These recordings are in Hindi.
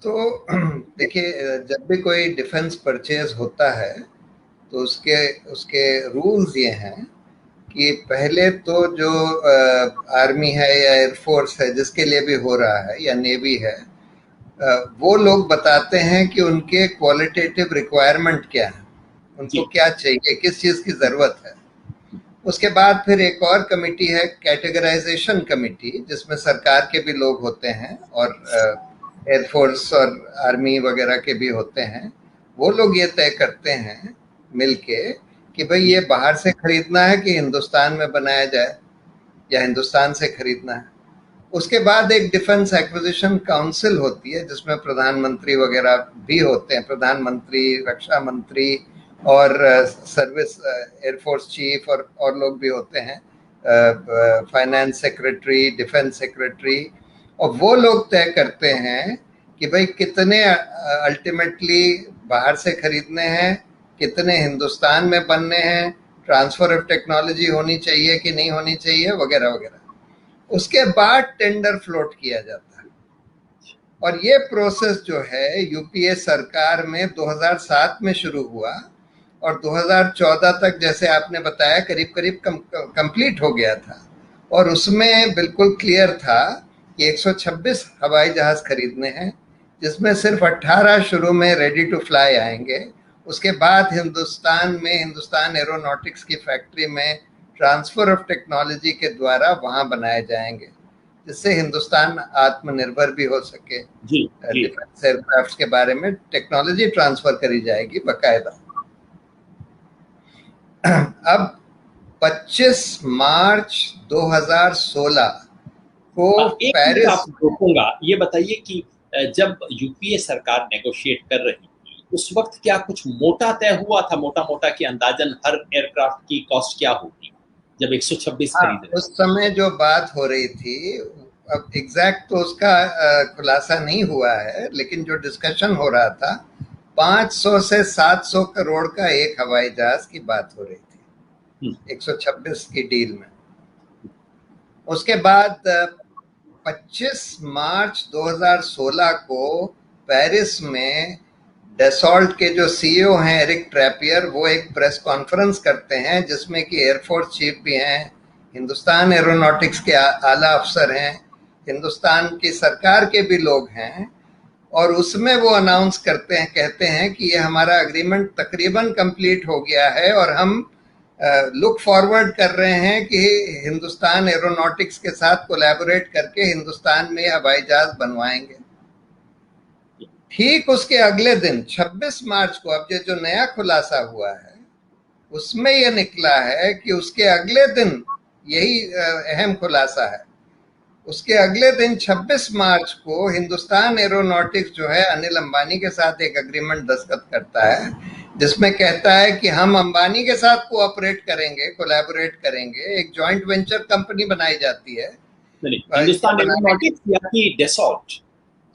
तो देखिए, जब भी कोई डिफेंस परचेज होता है तो उसके उसके रूल्स ये हैं कि पहले तो जो आर्मी है या एयरफोर्स है जिसके लिए भी हो रहा है या नेवी है, वो लोग बताते हैं कि उनके क्वालिटेटिव रिक्वायरमेंट क्या है, उनको जी। क्या चाहिए, किस चीज़ की ज़रूरत है। उसके बाद फिर एक और कमिटी है, कैटेगराइजेशन कमिटी, जिसमें सरकार के भी लोग होते हैं और एयरफोर्स और आर्मी वगैरह के भी होते हैं। वो लोग ये तय करते हैं मिलके कि भाई ये जी। बाहर से खरीदना है कि हिंदुस्तान में बनाया जाए या हिंदुस्तान से खरीदना है। उसके बाद एक डिफेंस एक्विजिशन काउंसिल होती है जिसमें प्रधानमंत्री वगैरह भी होते हैं, प्रधानमंत्री, रक्षा मंत्री और सर्विस एयरफोर्स चीफ और लोग भी होते हैं, फाइनेंस सेक्रेटरी, डिफेंस सेक्रेटरी। और वो लोग तय करते हैं कि भाई कितने अल्टीमेटली बाहर से खरीदने हैं, कितने हिंदुस्तान में बनने हैं, ट्रांसफर ऑफ टेक्नोलॉजी होनी चाहिए कि नहीं होनी चाहिए, वगैरह वगैरह। उसके बाद टेंडर फ्लोट किया जाता है। और ये प्रोसेस जो है यूपीए सरकार में 2007 में शुरू हुआ और 2014 तक, जैसे आपने बताया, करीब करीब कंप्लीट हो गया था। और उसमें बिल्कुल क्लियर था कि 126 हवाई जहाज खरीदने हैं, जिसमें सिर्फ 18 शुरू में रेडी टू फ्लाई आएंगे। उसके बाद हिंदुस्तान में, हिंदुस्तान एरोनॉटिक्स की फैक्ट्री में ट्रांसफर ऑफ टेक्नोलॉजी के द्वारा वहां बनाए जाएंगे, जिससे हिंदुस्तान आत्मनिर्भर भी हो सके। जी। जी। डिफेंस एयरक्राफ्ट के बारे में टेक्नोलॉजी ट्रांसफर करी जाएगी बकायदा। अब 25 मार्च 2016 को एक मिनट पेरिस आप रोकूंगा, ये बताइए कि जब यूपीए सरकार नेगोशिएट कर रही थी उस वक्त क्या कुछ मोटा तय हुआ था, मोटा मोटा कि अंदाजन हर एयरक्राफ्ट की कॉस्ट क्या होगी जब 126 हाँ, खरीद रहे उस समय जो बात हो रही थी, अब एग्जैक्ट तो उसका खुलासा नहीं हुआ है, लेकिन जो डिस्कशन हो रहा था, 500 से 700 करोड़ का एक हवाई जहाज की बात हो रही थे? थी 126 की डील में। उसके बाद 25 मार्च 2016 को पेरिस में डेसॉल्ट के जो सीईओ हैं एरिक ट्रैपियर, वो एक प्रेस कॉन्फ्रेंस करते हैं जिसमें कि एयरफोर्स चीफ भी हैं, हिंदुस्तान एरोनॉटिक्स के आला अफसर हैं, हिंदुस्तान की सरकार के भी लोग हैं। और उसमें वो अनाउंस करते हैं, कहते हैं कि ये हमारा एग्रीमेंट तकरीबन कंप्लीट हो गया है और हम लुक फॉरवर्ड कर रहे हैं कि हिंदुस्तान एरोनॉटिक्स के साथ कोलैबोरेट करके हिंदुस्तान में हवाई जहाज बनवाएंगे। ठीक उसके अगले दिन 26 मार्च को, अब ये जो नया खुलासा हुआ है उसमें यह निकला है कि उसके अगले दिन, यही अहम खुलासा है, उसके अगले दिन 26 मार्च को हिंदुस्तान एरोनॉटिक्स जो है अनिल अंबानी के साथ एक एग्रीमेंट दस्तखत करता है, जिसमें कहता है कि हम अंबानी के साथ कोऑपरेट करेंगे, कोलैबोरेट करेंगे, एक जॉइंट वेंचर कंपनी बनाई जाती है। नहीं, इसको हिंदुस्तान बनाने के, एरोनॉटिक्स या कि डेसॉल्ट?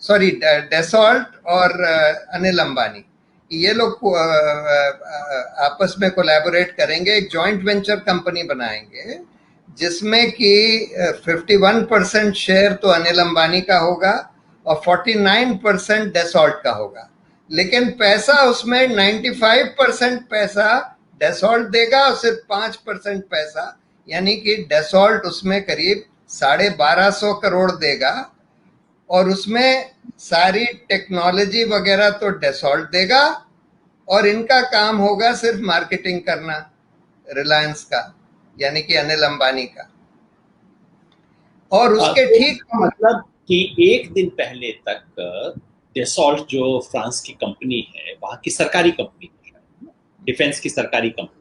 सॉरी, डेसॉल्ट और अनिल अंबानी, ये लोग आपस में कोलैबोरेट करेंगे, एक जॉइंट वेंचर कंपनी बनाएंगे, जिसमें कि 51% शेयर तो अनिल अंबानी का होगा और 49% डेसॉल्ट का होगा। लेकिन पैसा उसमें 95% पैसा डेसॉल्ट देगा और सिर्फ 5% पैसा, यानी कि डेसॉल्ट उसमें करीब 1250 करोड़ देगा। और उसमें सारी टेक्नोलॉजी वगैरह तो डेसॉल्ट देगा और इनका काम होगा सिर्फ मार्केटिंग करना, रिलायंस का, यानी कि अनिल अंबानी का। और उसके तो ठीक, इसका मतलब कि एक दिन पहले तक डेसॉल्ट जो फ्रांस की कंपनी है, वहां की सरकारी कंपनी है, डिफेंस की सरकारी कंपनी है,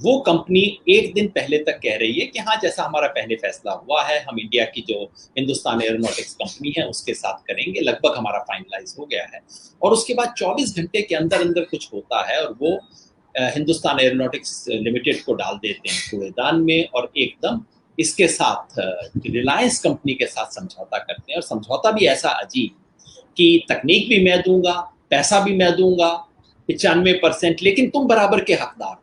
वो कंपनी एक दिन पहले तक कह रही है कि हाँ, जैसा हमारा पहले फैसला हुआ है हम इंडिया की जो हिंदुस्तान एरोनॉटिक्स कंपनी है उसके साथ करेंगे, लगभग हमारा फाइनलाइज हो गया है। और उसके बाद 24 घंटे के अंदर अंदर कुछ होता है और वो हिंदुस्तान एरोनॉटिक्स लिमिटेड को डाल देते हैं कूड़ेदान में, और एकदम इसके साथ रिलायंस कंपनी के साथ समझौता करते हैं। और समझौता भी ऐसा अजीब कि तकनीक भी मैं दूंगा, पैसा भी मैं दूंगा 95%, लेकिन तुम बराबर के हकदार हो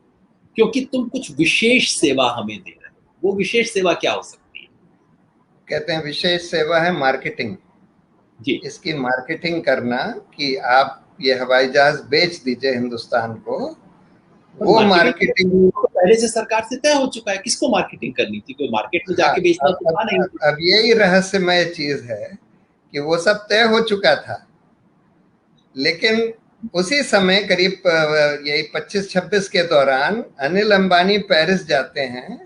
क्योंकि तुम कुछ विशेष सेवा हमें दे रहे हो। वो विशेष सेवा क्या हो सकती है? कहते हैं विशेष सेवा है मार्केटिंग। जी। इसकी मार्केटिंग करना कि आप ये हवाई जहाज बेच दीजिए हिंदुस्तान को, वो मार्केटिंग तो पहले से सरकार से तय हो चुका है, किसको मार्केटिंग करनी थी, कोई मार्केट में हाँ, जाके बेचना तो था नहीं। अब यही रहस्यमय चीज है कि वो सब तय हो चुका था, लेकिन उसी समय करीब यही 25-26 के दौरान अनिल अंबानी पेरिस जाते हैं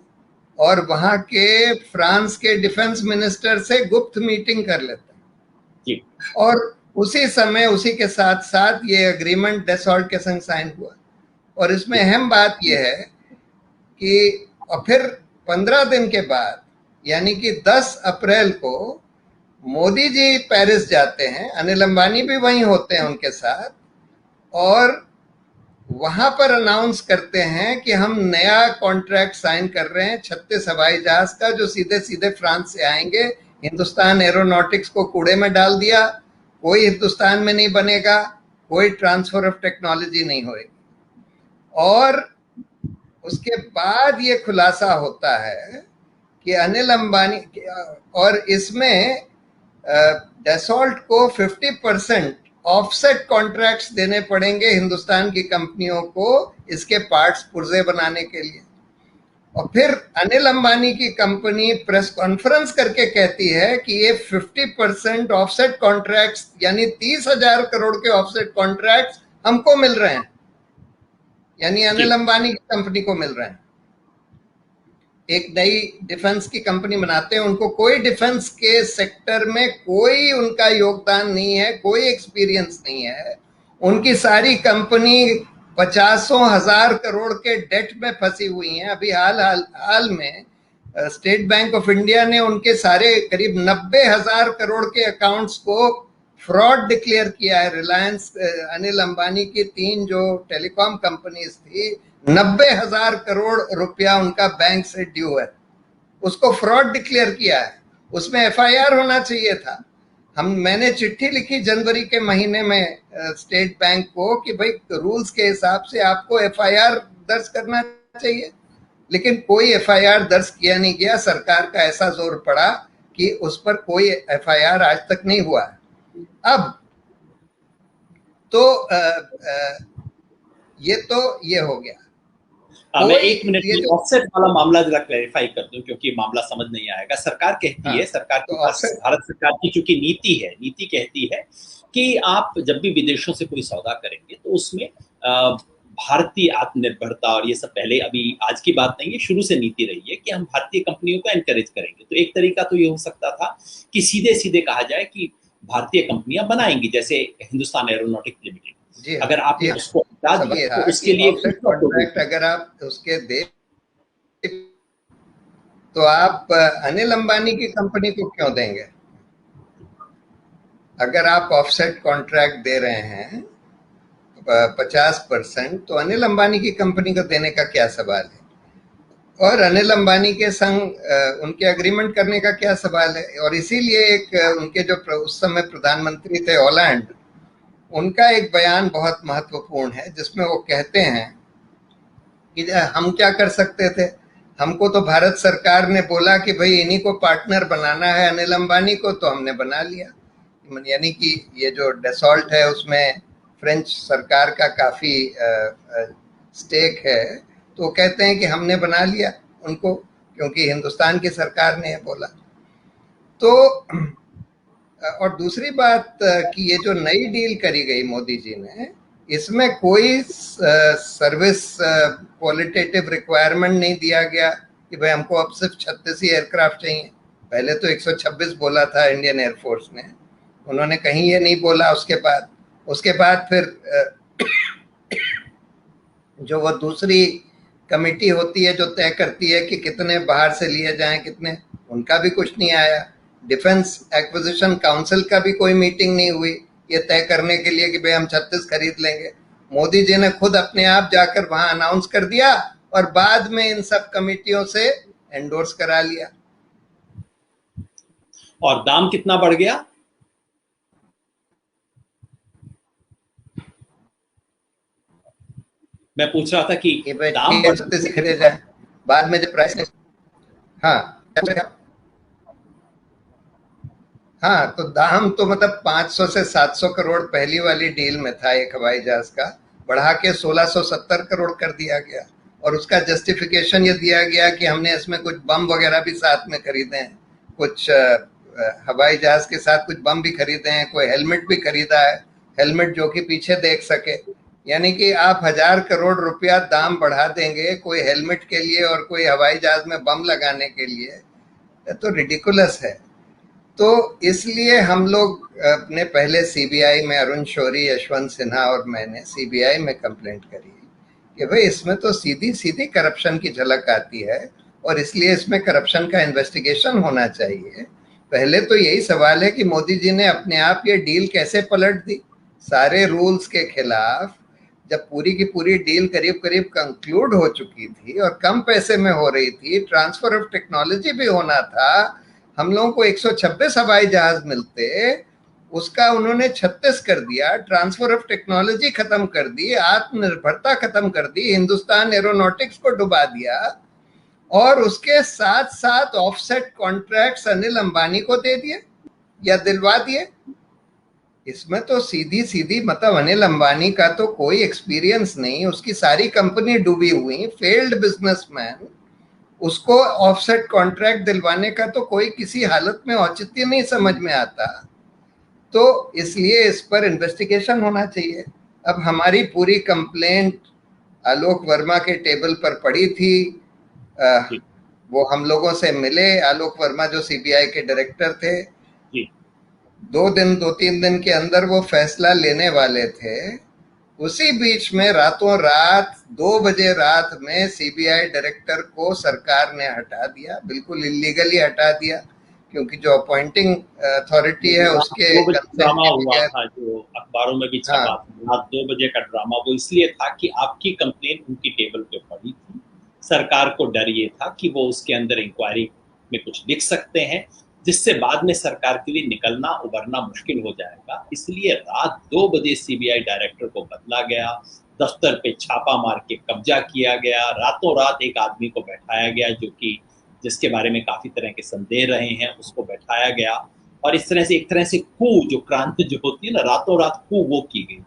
और वहां के फ्रांस के डिफेंस मिनिस्टर से गुप्त मीटिंग कर लेते हैं जी। और उसी समय उसी के साथ साथ ये एग्रीमेंट डेसॉल्ट के संग साइन हुआ। और इसमें अहम बात यह है कि और फिर 15 दिन के बाद यानी कि 10 अप्रैल को मोदी जी पेरिस जाते हैं, अनिल अंबानी भी वहीं होते हैं उनके साथ, और वहां पर अनाउंस करते हैं कि हम नया कॉन्ट्रैक्ट साइन कर रहे हैं 36 हवाई जहाज का, जो सीधे सीधे फ्रांस से आएंगे। हिंदुस्तान एरोनॉटिक्स को कूड़े में डाल दिया, कोई हिंदुस्तान में नहीं बनेगा, कोई ट्रांसफर ऑफ टेक्नोलॉजी नहीं होगी। और उसके बाद ये खुलासा होता है कि अनिल अंबानी, और इसमें डेसॉल्ट को 50% ऑफसेट कॉन्ट्रैक्ट्स देने पड़ेंगे हिंदुस्तान की कंपनियों को इसके पार्ट्स पुर्जे बनाने के लिए। और फिर अनिल अंबानी की कंपनी प्रेस कॉन्फ्रेंस करके कहती है कि ये 50% ऑफसेट कॉन्ट्रैक्ट्स यानी 30,000 करोड़ के ऑफसेट कॉन्ट्रैक्ट्स हमको मिल रहे हैं, यानी अनिल अंबानी की कंपनी को मिल रहे हैं। एक नई डिफेंस की कंपनी बनाते हैं, उनको कोई डिफेंस के सेक्टर में कोई उनका योगदान नहीं है, कोई एक्सपीरियंस नहीं है। उनकी सारी कंपनी 50,000 करोड़ के डेट में फंसी हुई हैं। अभी हाल में स्टेट बैंक ऑफ इंडिया ने उनके सारे करीब 90,000 करोड़ के अकाउंट्स को फ्रॉड डिक्लेयर किया है। रिलायंस, अनिल अंबानी की 3 जो टेलीकॉम कंपनीज थी, 90,000 करोड़ रुपया उनका बैंक से ड्यू है, उसको फ्रॉड डिक्लेयर किया है। उसमें एफआईआर होना चाहिए था। मैंने चिट्ठी लिखी जनवरी के महीने में स्टेट बैंक को कि भाई रूल्स के हिसाब से आपको एफआईआर दर्ज करना चाहिए, लेकिन कोई एफआईआर दर्ज किया नहीं गया। सरकार का ऐसा जोर पड़ा कि उस पर कोई एफआईआर आज तक नहीं हुआ। अब तो ये हो गया। मैं 1 मिनट में ऑफसेट वाला मामला जरा क्लैरिफाई कर दूं, क्योंकि मामला समझ नहीं आएगा। सरकार कहती है, सरकार के पास, भारत सरकार की चूंकि नीति कहती है कि आप जब भी विदेशों से कोई सौदा करेंगे तो उसमें भारतीय आत्मनिर्भरता और ये सब, पहले अभी आज की बात नहीं है, शुरू से नीति रही है कि हम भारतीय कंपनियों को एनकरेज करेंगे। तो एक तरीका तो ये हो सकता था कि सीधे सीधे कहा जाए कि भारतीय कंपनियां बनाएंगी, जैसे हिंदुस्तान एरोनॉटिक्स लिमिटेड। अगर आपने उसको हटा दिया तो उसके लिए कॉन्ट्रैक्ट अगर आप उसके दे तो आप अनिल अंबानी की कंपनी को क्यों देंगे? अगर आप ऑफसेट कॉन्ट्रैक्ट दे रहे हैं 50%, तो अनिल अंबानी की कंपनी को देने का क्या सवाल है? और अनिल अंबानी के संग उनके अग्रीमेंट करने का क्या सवाल है? और इसीलिए एक उनके जो उस समय प्रधानमंत्री थे हॉलैंड, उनका एक बयान बहुत महत्वपूर्ण है, जिसमें वो कहते हैं कि हम क्या कर सकते थे, हमको तो भारत सरकार ने बोला कि भाई इन्हीं को पार्टनर बनाना है अनिल अंबानी को, तो हमने बना लिया। यानी कि ये जो डेसॉल्ट है उसमें फ्रेंच सरकार का काफी स्टेक है, तो कहते हैं कि हमने बना लिया उनको, क्योंकि हिंदुस्तान की सरकार ने बोला। तो और दूसरी बात कि ये जो नई डील करी गई मोदी जी ने, इसमें कोई सर्विस क्वालिटेटिव रिक्वायरमेंट नहीं दिया गया कि भाई हमको अब सिर्फ 36 ही एयरक्राफ्ट चाहिए। पहले तो 126 बोला था इंडियन एयरफोर्स ने, उन्होंने कहीं ये नहीं बोला। उसके बाद फिर जो वो दूसरी कमेटी होती है जो तय करती है कि कितने बाहर से लिए जाएं कितने, उनका भी कुछ नहीं आया। डिफेंस एक्विजिशन काउंसिल का भी कोई मीटिंग नहीं हुई ये तय करने के लिए कि भाई हम 36 खरीद लेंगे। मोदी जी ने खुद अपने आप जाकर वहां अनाउंस कर दिया और बाद में इन सब कमेटियों से एंडोर्स करा लिया। और दाम कितना बढ़ गया? मैं पूछ रहा था कि दाम 36 खरीदे जाए, बाद में जब प्राइस, हाँ हाँ, तो दाम तो मतलब 500 से 700 करोड़ पहली वाली डील में था एक हवाई जहाज का, बढ़ा के 1670 करोड़ कर दिया गया। और उसका जस्टिफिकेशन ये दिया गया कि हमने इसमें कुछ बम वगैरह भी साथ में खरीदे हैं, कुछ हवाई जहाज के साथ कुछ बम भी खरीदे हैं, कोई हेलमेट भी खरीदा है, हेलमेट जो कि पीछे देख सके। यानी कि आप 1000 करोड़ रुपया दाम बढ़ा देंगे कोई हेलमेट के लिए और कोई हवाई जहाज में बम लगाने के लिए, ये तो रिडिकुलस है। तो इसलिए हम लोग अपने पहले सीबीआई में, अरुण शौरी, यशवंत सिन्हा और मैंने सीबीआई में कंप्लेंट करी कि भाई इसमें तो सीधी सीधी करप्शन की झलक आती है और इसलिए इसमें करप्शन का इन्वेस्टिगेशन होना चाहिए। पहले तो यही सवाल है कि मोदी जी ने अपने आप ये डील कैसे पलट दी, सारे रूल्स के खिलाफ, जब पूरी की पूरी डील करीब करीब कंक्लूड हो चुकी थी और कम पैसे में हो रही थी, ट्रांसफर ऑफ टेक्नोलॉजी भी होना था, हम लोगों को 126 हवाई जहाज मिलते, उसका उन्होंने 36 कर दिया, ट्रांसफर ऑफ टेक्नोलॉजी खत्म कर दी, आत्मनिर्भरता खत्म कर दी, हिंदुस्तान एरोनॉटिक्स को डुबा दिया और उसके साथ साथ ऑफसेट कॉन्ट्रैक्ट्स अनिल अंबानी को दे दिए या दिलवा दिए। इसमें तो सीधी सीधी मतलब अनिल अंबानी का तो कोई एक्सपीरियंस नहीं, उसकी सारी कंपनी डूबी हुई, फेल्ड बिजनेसमैन, उसको ऑफसेट कॉन्ट्रैक्ट दिलवाने का तो कोई किसी हालत में औचित्य नहीं समझ में आता। तो इसलिए इस पर इन्वेस्टिगेशन होना चाहिए। अब हमारी पूरी कंप्लेंट आलोक वर्मा के टेबल पर पड़ी थी। जी वो हम लोगों से मिले, आलोक वर्मा जो सीबीआई के डायरेक्टर थे। जी 2 3 दिन के अंदर वो फैसला लेने वाले थे। उसी बीच में रातों रात 2 बजे रात में सीबीआई डायरेक्टर को सरकार ने हटा दिया, बिल्कुल इलीगली हटा दिया, क्योंकि जो अपॉइंटिंग अथॉरिटी है उसके 2 बजे कंसेंट ड्रामा के हुआ बगैर। था जो अखबारों में भी छपा हाँ, था, रात 2 बजे का ड्रामा वो इसलिए था कि आपकी कंप्लेन उनकी टेबल पे पड़ी थी। सरकार को डर ये था कि वो उसके अंदर इंक्वायरी में कुछ लिख सकते हैं जिससे बाद में सरकार के लिए निकलना उबरना मुश्किल हो जाएगा, इसलिए रात 2 बजे सीबीआई डायरेक्टर को बदला गया, दफ्तर पे छापा मार के कब्जा किया गया, रातों रात एक आदमी को बैठाया गया जो कि जिसके बारे में काफी तरह के संदेह रहे हैं उसको बैठाया गया। और इस तरह से एक तरह से कू जो क्रांति जो होती है ना, रातों रात कू वो की गई,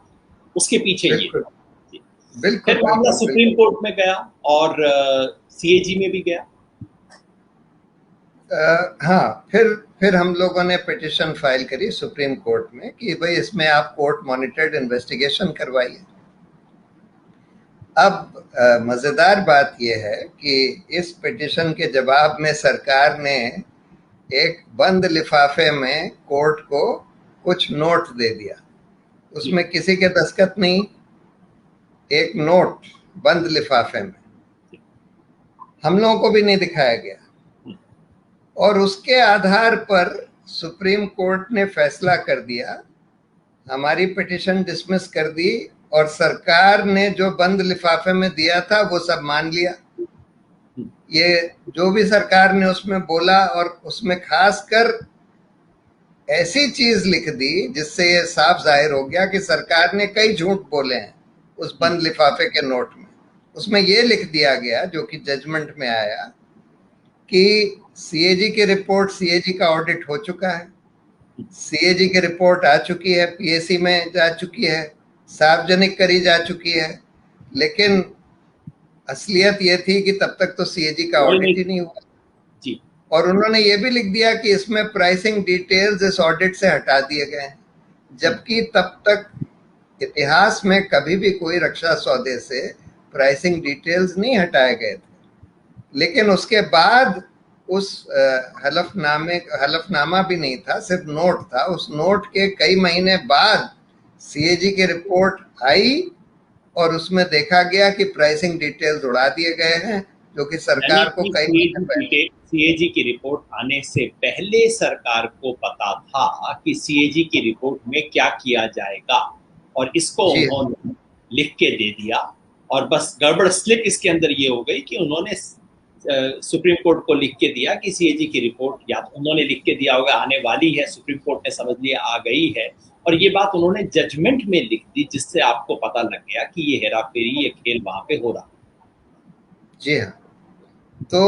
उसके पीछे ये बिल्कुल था। बिल्कुल फिर मामला बिल्कुल सुप्रीम बिल्कुल। कोर्ट में गया और सीएजी में भी गया। हाँ, फिर हम लोगों ने पिटिशन फाइल करी सुप्रीम कोर्ट में कि भाई इसमें आप कोर्ट मॉनिटर्ड इन्वेस्टिगेशन करवाइए। अब मजेदार बात यह है कि इस पिटिशन के जवाब में सरकार ने एक बंद लिफाफे में कोर्ट को कुछ नोट दे दिया, जी उसमें किसी के दस्तखत नहीं, एक नोट बंद लिफाफे में, जी हम लोगों को भी नहीं दिखाया गया। हम्म, और उसके आधार पर सुप्रीम कोर्ट ने फैसला कर दिया, हमारी पिटिशन डिसमिस कर दी और सरकार ने जो बंद लिफाफे में दिया था वो सब मान लिया। हम्म, ये जो भी सरकार ने उसमें बोला, और उसमें खासकर ऐसी चीज लिख दी जिससे ये साफ जाहिर हो गया कि सरकार ने कई झूठ बोले हैं उस हम्म, बंद लिफाफे के नोट में। उसमें ये लिख दिया गया, जो कि जजमेंट में आया, कि सीएजी की रिपोर्ट, सीएजी का ऑडिट हो चुका है, सीएजी की रिपोर्ट आ चुकी है, पीएसी में जा चुकी है, सार्वजनिक करी जा चुकी है, लेकिन असलियत ये थी कि तब तक तो सीएजी का वही ऑडिट नहीं। ही नहीं हुआ। जी और उन्होंने ये भी लिख दिया कि इसमें प्राइसिंग डिटेल्स इस ऑडिट से हटा दिए गए हैं, हम्म, जबकि तब तक इतिहास में कभी भी कोई रक्षा सौदे से प्राइसिंग डिटेल्स नहीं हटाए गए थे। लेकिन उसके बाद उस हलफनामा भी नहीं था, सिर्फ नोट था, उस नोट के कई महीने बाद सीएजी की रिपोर्ट आई और उसमें देखा गया कि प्राइसिंग डिटेल्स उड़ा दिए गए हैं, जो कि यानी सरकार को कि कई महीने पहले। सीएजी की रिपोर्ट आने से पहले सरकार को पता था कि सीएजी की रिपोर्ट में क्या किया जाएगा और इसको जी हाँ। उन्होंने लिख के दे दिया। और बस गड़बड़ स्लिप इसके अंदर ये हो गई कि उन्होंने सुप्रीम कोर्ट को लिख के दिया कि सीएजी की रिपोर्ट, या तो उन्होंने लिख के दिया होगा आने वाली है, सुप्रीम कोर्ट ने समझ लिया आ गई है, और ये बात उन्होंने जजमेंट में लिख दी जिससे आपको पता लग गया कि ये हेरा फेरी, ये खेल वहां पे हो रहा। जी हाँ। तो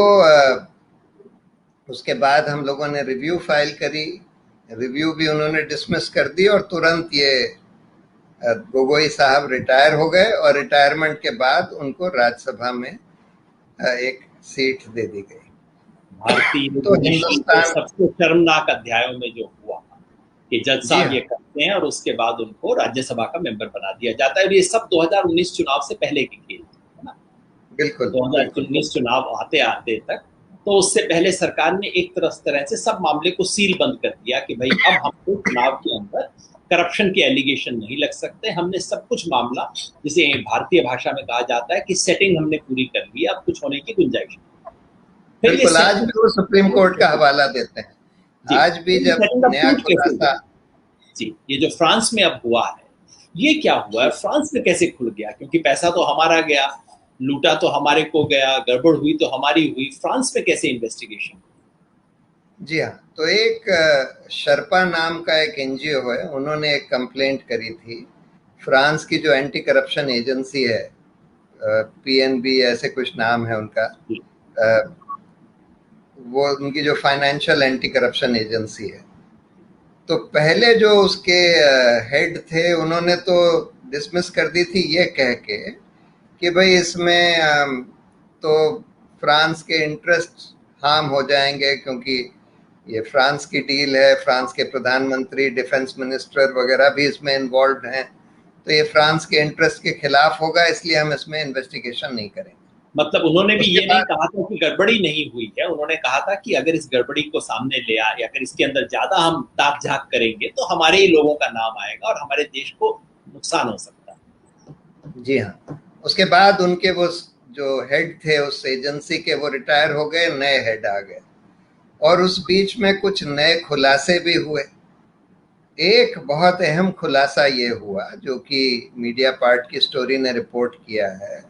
उसके बाद हम लोगों ने रिव्यू फाइल करी, रिव्यू भी उन्होंने डिसमिस कर दी और तुरंत ये गोगोई साहब रिटायर हो गए और रिटायरमेंट के बाद उनको राज्यसभा में एक सीट दे दी गई। भारतीय तो हिस्ट्री के हिंदुस्तान, सबसे शर्मनाक अध्यायों में जो हुआ कि जज जी साहब ये हाँ, करते हैं और उसके बाद उनको राज्यसभा का मेंबर बना दिया जाता है। और ये सब 2019 चुनाव से पहले के खेल थे, है ना। बिल्कुल बिल्कुल। 2019 चुनाव आते आते तक तो उससे पहले सरकार ने एक तरह से सब मामले को सील बंद कर दिया कि भाई अब हमको चुनाव के अंदर करप्शन के एलिगेशन नहीं लग सकते। हमने सब कुछ मामला, जिसे भारतीय भाषा में कहा जाता है कि सेटिंग हमने पूरी कर ली, अब कुछ होने की गुंजाइश नहीं। फिर ये बिल्कुल, आज सेटिंग, भी वो सुप्रीम कोर्ट का हवाला देते हैं। जी, आज भी फिर ये जब सेटिंग अब नया टूट कैसे खुलासा, गई? जी, ये जो फ्रांस में अब हुआ है, ये क्या हुआ है, फ्रांस में कैसे खुल गया? क्योंकि पैसा तो हमारा गया, लूटा तो हमारे को गया, गड़बड़ हुई तो हमारी हुई, फ्रांस में कैसे इन्वेस्टिगेशन? जी हाँ, तो एक शर्पा नाम का एक एनजीओ है, उन्होंने एक कंप्लेंट करी थी। फ्रांस की जो एंटी करप्शन एजेंसी है, पीएनबी ऐसे कुछ नाम है उनका, अ, वो उनकी जो फाइनेंशियल एंटी करप्शन एजेंसी है, तो पहले जो उसके हेड थे उन्होंने तो डिसमिस कर दी थी ये कह के कि भाई इसमें तो फ्रांस के इंटरेस्ट हार्म हो जाएंगे, क्योंकि ये फ्रांस की डील है, फ्रांस के प्रधानमंत्री, डिफेंस मिनिस्टर वगैरह भी इसमें इन्वॉल्व हैं, तो ये फ्रांस के इंटरेस्ट के खिलाफ होगा, इसलिए हम इसमें इन्वेस्टिगेशन नहीं करेंगे। मतलब उन्होंने भी उसके ये नहीं बाद, कहा था कि गड़बड़ी नहीं हुई है, उन्होंने कहा था कि अगर इस गड़बड़ी को सामने ले आए, अगर इसके अंदर ज्यादा हम ताक झाक करेंगे तो हमारे ही लोगों का नाम आएगा और हमारे देश को नुकसान हो सकता है। जी हाँ, उसके बाद उनके वो जो हेड थे उस एजेंसी के, वो रिटायर हो गए, नए हेड आ गए, और उस बीच में कुछ नए खुलासे भी हुए। एक बहुत अहम खुलासा ये हुआ, जो कि मीडिया पार्ट की स्टोरी ने रिपोर्ट किया है,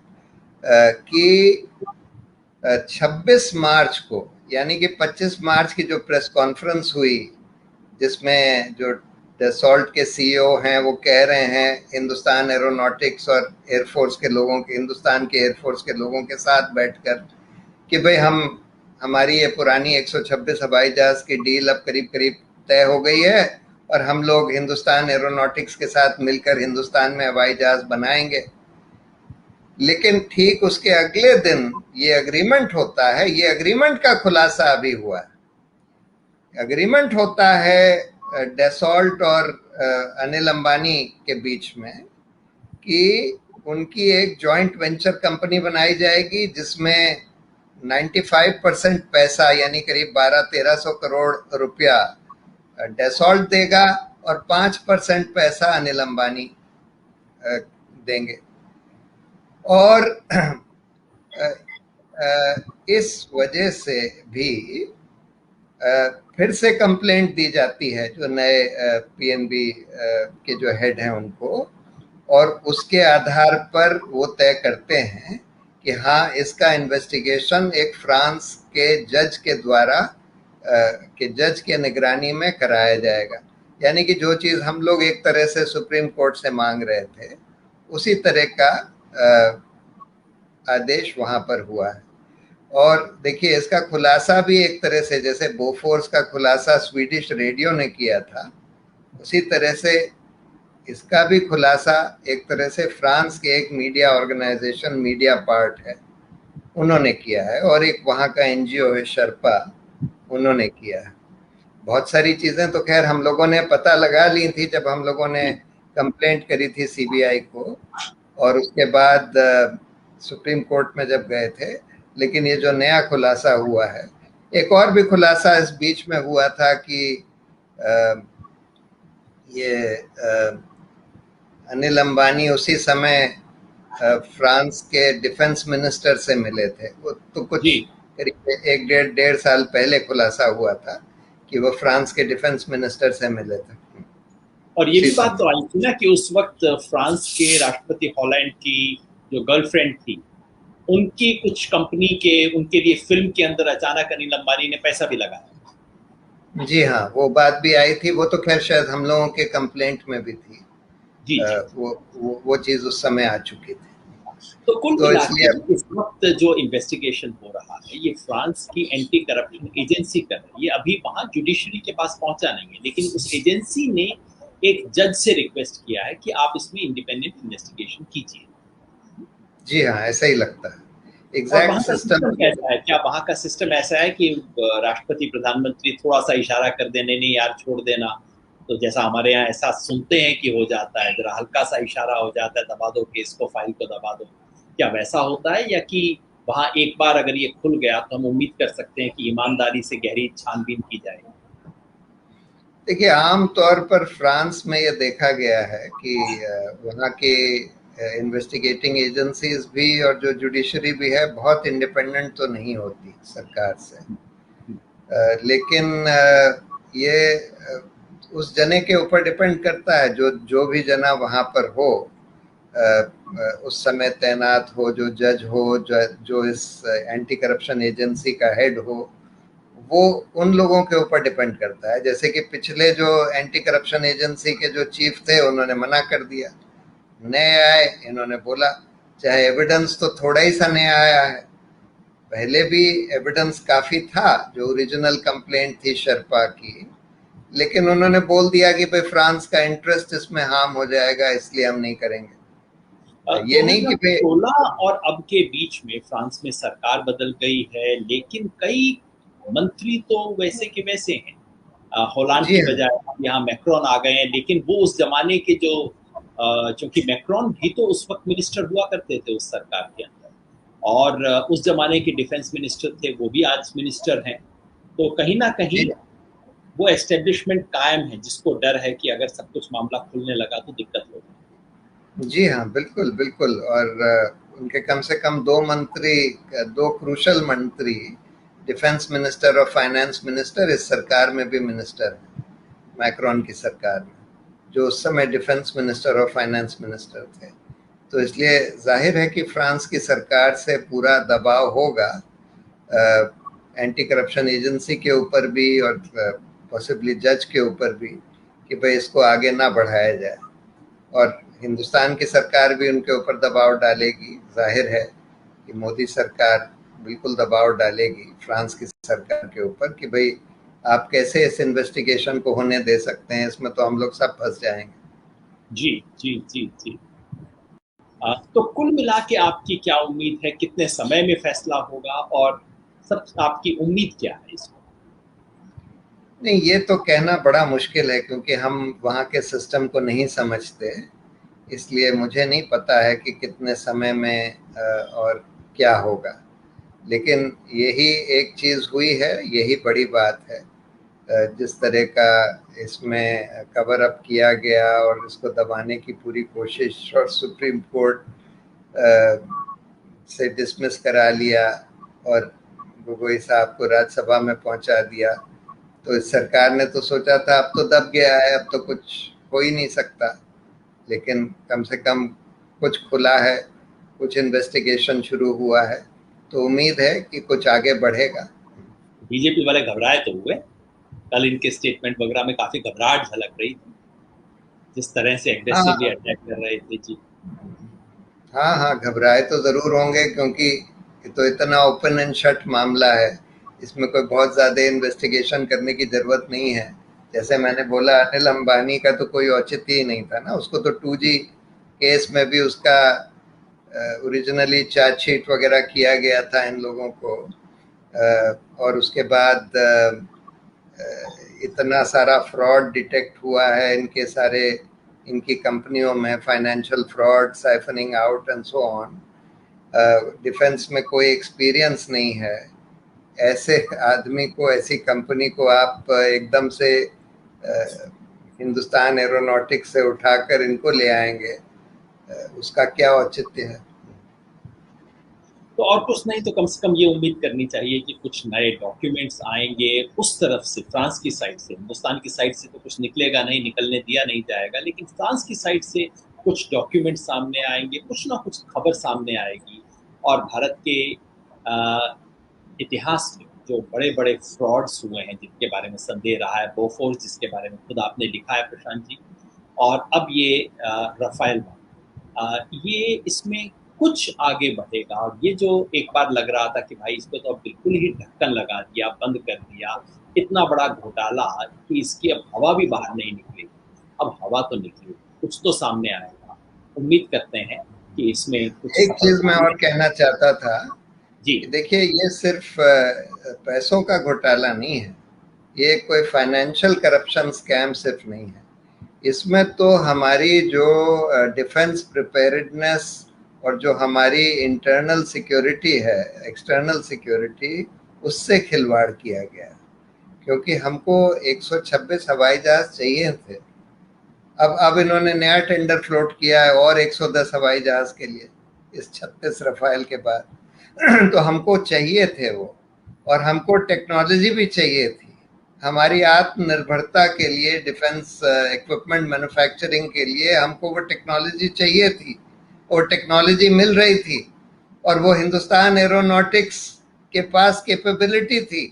कि 26 मार्च को, यानी कि 25 मार्च की जो प्रेस कॉन्फ्रेंस हुई, जिसमें जो डसॉल्ट के सीईओ हैं वो कह रहे हैं हिंदुस्तान एरोनॉटिक्स और एयरफोर्स के लोगों के, हिंदुस्तान के एयरफोर्स के लोगों के साथ बैठकर, कि भाई हम, हमारी ये पुरानी 126 हवाई जहाज की डील अब करीब करीब तय हो गई है और हम लोग हिंदुस्तान एरोनॉटिक्स के साथ मिलकर हिंदुस्तान में हवाई जहाज बनाएंगे। लेकिन ठीक उसके अगले दिन ये अग्रीमेंट होता है, ये अग्रीमेंट का खुलासा अभी हुआ है। अग्रीमेंट होता है डेसॉल्ट और अनिल अंबानी के बीच में, कि उनकी एक जॉइंट वेंचर कंपनी बनाई जाएगी, जिसमें 95% पैसा, यानी करीब 1200-1300 करोड़ रुपया डेसॉल्ट देगा और 5% पैसा अनिल अंबानी देंगे। और इस वजह से भी फिर से कंप्लेंट दी जाती है जो नए पीएनबी के जो हेड हैं उनको, और उसके आधार पर वो तय करते हैं कि हाँ, इसका इन्वेस्टिगेशन एक फ्रांस के जज के द्वारा, के जज के निगरानी में कराया जाएगा। यानी कि जो चीज़ हम लोग एक तरह से सुप्रीम कोर्ट से मांग रहे थे, उसी तरह का आदेश वहाँ पर हुआ है। और देखिए, इसका खुलासा भी एक तरह से, जैसे बोफोर्स का खुलासा स्वीडिश रेडियो ने किया था, उसी तरह से इसका भी खुलासा एक तरह से फ्रांस के एक मीडिया ऑर्गेनाइजेशन, मीडिया पार्ट है, उन्होंने किया है, और एक वहाँ का एनजीओ है शर्पा, उन्होंने किया है। बहुत सारी चीज़ें तो खैर हम लोगों ने पता लगा ली थी जब हम लोगों ने कंप्लेंट करी थी सीबीआई को, और उसके बाद सुप्रीम कोर्ट में जब गए थे। लेकिन ये जो नया खुलासा हुआ है, एक और भी खुलासा इस बीच में हुआ था कि ये अनिल अंबानी उसी समय फ्रांस के डिफेंस मिनिस्टर से मिले थे। वो तो कुछ जी, करीब एक डेढ़ साल पहले खुलासा हुआ था कि वो फ्रांस के डिफेंस मिनिस्टर से मिले थे और ये उसी भी बात समय। तो आई थी ना कि उस वक्त फ्रांस के राष्ट्रपति हॉलैंड की जो गर्लफ्रेंड थी, उनकी कुछ कंपनी के, उनके लिए फिल्म के अंदर अचानक अनिल अंबानी ने पैसा भी लगाया। जी हाँ, वो बात भी आई थी। वो तो खैर शायद हम लोगों के कंप्लेंट में भी थी। जी जी। वो चीज़ उस समय आ चुकी थी। तो कुल तो मिला के इसलिए इस वक्त जो इन्वेस्टिगेशन हो रहा है ये फ्रांस की एंटी करप्शन एजेंसी कर रही है। ये अभी वहां जुडिशरी के पास पहुंचा नहीं है, लेकिन उस एजेंसी ने एक जज से रिक्वेस्ट किया है कि आप इसमें इंडिपेंडेंट इन्वेस्टिगेशन कीजिए। जी हाँ, ऐसा ही लगता है। और एग्जैक्ट वहां का सिस्टम सिस्टम कैसा है? क्या वहां का सिस्टम ऐसा है कि राष्ट्रपति प्रधानमंत्री थोड़ा सा इशारा कर देने, नहीं यार छोड़ देना, तो जैसा हमारे यहाँ ऐसा सुनते हैं कि हो जाता है, जरा हल्का सा इशारा हो जाता है, दबा दो केस को, फाइल को दबा दो, क्या वैसा होता है? या कि वहां एक बार अगर ये खुल गया तो हम उम्मीद कर सकते हैं कि ईमानदारी से गहरी छानबीन की जाएगी? देखिए, आम तौर पर फ्रांस में ये देखा गया है कि वहाँ के इन्वेस्टिगेटिंग एजेंसीज भी और जो जुडिशरी भी है बहुत इंडिपेंडेंट तो नहीं होती सरकार से। लेकिन ये उस जने के ऊपर डिपेंड करता है, जो जो भी जना वहाँ पर हो, उस समय तैनात हो, जो जज हो, जो इस एंटी करप्शन एजेंसी का हेड हो, वो उन लोगों के ऊपर डिपेंड करता है। जैसे कि पिछले जो एंटी करप्शन एजेंसी के जो चीफ थे उन्होंने मना कर दिया, नए आए, इन्होंने बोला, चाहे एविडेंस तो थोड़ा ही सा नया आया है, पहले भी एविडेंस काफी था, जो ओरिजिनल कंप्लेंट थी शेरपा की, लेकिन उन्होंने बोल दिया कि भाई फ्रांस का इंटरेस्ट इसमें हार्म हो जाएगा, इसलिए हम नहीं करेंगे। ये नहीं कि भाई 2016 और अब के बीच में फ्रांस में सरकार बदल गई है, लेकिन कई मंत्री तो वैसे के वैसे हैं। होलांड जी की हाँ, बजाय अब यहाँ मैक्रोन आ गए हैं, लेकिन वो उस जमाने के जो क्योंकि मैक्रोन भी तो उस वक्त मिनिस्टर हुआ करते थे उस सरकार के अंदर, और उस जमाने के डिफेंस मिनिस्टर थे, वो भी आज मिनिस्टर हैं। तो कहीं ना कहीं जी वो एस्टेब्लिशमेंट कायम है, जिसको डर है कि अगर सब कुछ मामला खुलने लगा तो दिक्कत होगी। जी हाँ, बिल्कुल बिल्कुल। और उनके कम से कम दो मंत्री, दो क्रूशल मंत्री, डिफेंस मिनिस्टर और फाइनेंस मिनिस्टर, इस सरकार में भी मिनिस्टर हैं, मैक्रोन की सरकार में, जो उस समय डिफेंस मिनिस्टर और फाइनेंस मिनिस्टर थे। तो इसलिए जाहिर है कि फ्रांस की सरकार से पूरा दबाव होगा एंटी करप्शन एजेंसी के ऊपर भी, और पॉसिबली जज के ऊपर भी, कि भाई इसको आगे ना बढ़ाया जाए। और हिंदुस्तान की सरकार भी उनके ऊपर दबाव डालेगी, जाहिर है कि मोदी सरकार बिल्कुल दबाव डालेगी फ्रांस की सरकार के ऊपर कि भाई आप कैसे इस इन्वेस्टिगेशन को होने दे सकते हैं, इसमें तो हम लोग सब फंस जाएंगे। जी जी जी जी। तो कुल मिला के आपकी क्या उम्मीद है, कितने समय में फैसला होगा, और सब आपकी उम्मीद क्या है इसको? नहीं, ये तो कहना बड़ा मुश्किल है, क्योंकि हम वहाँ के सिस्टम को नहीं समझते, इसलिए मुझे नहीं पता है कि कितने समय में और क्या होगा। लेकिन यही एक चीज़ हुई है, यही बड़ी बात है। जिस तरह का इसमें कवर अप किया गया और इसको दबाने की पूरी कोशिश, और सुप्रीम कोर्ट से डिसमिस करा लिया और गोगोई साहब को राज्यसभा में पहुंचा दिया, तो इस सरकार ने तो सोचा था अब तो दब गया है, अब तो कुछ हो ही नहीं सकता। लेकिन कम से कम कुछ खुला है, कुछ इन्वेस्टिगेशन शुरू हुआ है, तो उम्मीद है कि कुछ आगे बढ़ेगा। बीजेपी वाले घबराए तो हुए, कल इनके स्टेटमेंट वगैरह में काफी घबराहट झलक रही थी, जिस तरह से एग्रेसिवली हाँ अटैक कर रहे थे जी। हाँ हाँ, घबराए तो ज़रूर होंगे, क्योंकि ये तो इतना ओपन एंड शट मामला है, इसमें कोई बहुत ज़्यादा इन्वेस्टिगेशन करने की ज़रूरत नहीं है। जैसे मैंने बोला, अनिल अंबानी का तो कोई औचित्य ही नहीं था ना, उसको तो 2G केस में भी उसका ओरिजिनली चार्जशीट वगैरह किया गया था इन लोगों को, और उसके बाद इतना सारा फ्रॉड डिटेक्ट हुआ है इनके सारे, इनकी कंपनियों में, financial fraud, siphoning out and so on. Defence में कोई एक्सपीरियंस नहीं है, ऐसे आदमी को, ऐसी कंपनी को आप एकदम से हिंदुस्तान एरोनॉटिक्स से उठाकर इनको ले आएंगे, उसका क्या औचित्य है। तो और कुछ नहीं तो कम से कम ये उम्मीद करनी चाहिए कि कुछ नए डॉक्यूमेंट्स आएंगे उस तरफ से, फ्रांस की साइड से। हिंदुस्तान की साइड से तो कुछ निकलेगा नहीं, निकलने दिया नहीं जाएगा, लेकिन फ्रांस की साइड से कुछ डॉक्यूमेंट सामने आएंगे, कुछ ना कुछ खबर सामने आएगी। और भारत के इतिहास में जो बड़े बड़े फ्रॉड्स हुए हैं, जिनके बारे में संदेह रहा है, बोफोर्स जिसके बारे में खुद आपने लिखा है प्रशांत जी, और अब ये रफाल, ये इसमें कुछ आगे बढ़ेगा। और ये जो एक बार लग रहा था कि भाई इसको तो अब बिल्कुल ही ढक्कन लगा दिया, बंद कर दिया, इतना बड़ा घोटाला कि इसकी अब हवा भी बाहर नहीं निकलेगी, अब हवा तो निकलेगी, कुछ तो सामने आएगा। उम्मीद करते हैं कि इसमें कुछ एक चीज मैं सफलता और कहना चाहता था जी कि देखिए, ये सिर्फ पैसों का घोटाला नहीं है, ये कोई फाइनेंशियल करप्शन स्कैम सिर्फ नहीं है। इसमें तो हमारी जो डिफेंस प्रिपेयर्डनेस और जो हमारी इंटरनल सिक्योरिटी है, एक्सटर्नल सिक्योरिटी, उससे खिलवाड़ किया गया, क्योंकि हमको 126 हवाई जहाज चाहिए थे। अब इन्होंने नया टेंडर फ्लोट किया है और 110 हवाई जहाज के लिए इस 36 रफाल के बाद। तो हमको चाहिए थे वो, और हमको टेक्नोलॉजी भी चाहिए थी। हमारी आत्मनिर्भरता के लिए, डिफेंस इक्विपमेंट मैन्युफैक्चरिंग के लिए हमको वो टेक्नोलॉजी चाहिए थी, और टेक्नोलॉजी मिल रही थी, और वो हिंदुस्तान एरोनॉटिक्स के पास कैपेबिलिटी थी।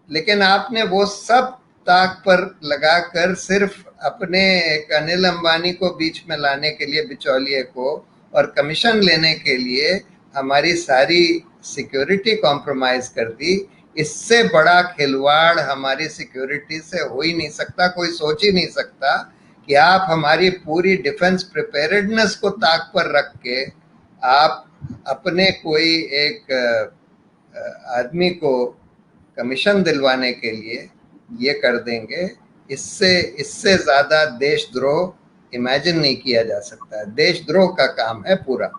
लेकिन आपने वो सब ताक पर लगाकर सिर्फ अपने एक अनिल अंबानी को बीच में लाने के लिए, बिचौलिए को, और कमीशन लेने के लिए हमारी सारी सिक्योरिटी कॉम्प्रोमाइज कर दी। इससे बड़ा खिलवाड़ हमारी सिक्योरिटी से हो ही नहीं सकता। कोई सोच ही नहीं सकता कि आप हमारी पूरी डिफेंस प्रिपेयर्डनेस को ताक पर रख के आप अपने कोई एक आदमी को कमीशन दिलवाने के लिए ये कर देंगे। इससे इससे ज्यादा देशद्रोह इमेजिन नहीं किया जा सकता है। देशद्रोह का काम है पूरा।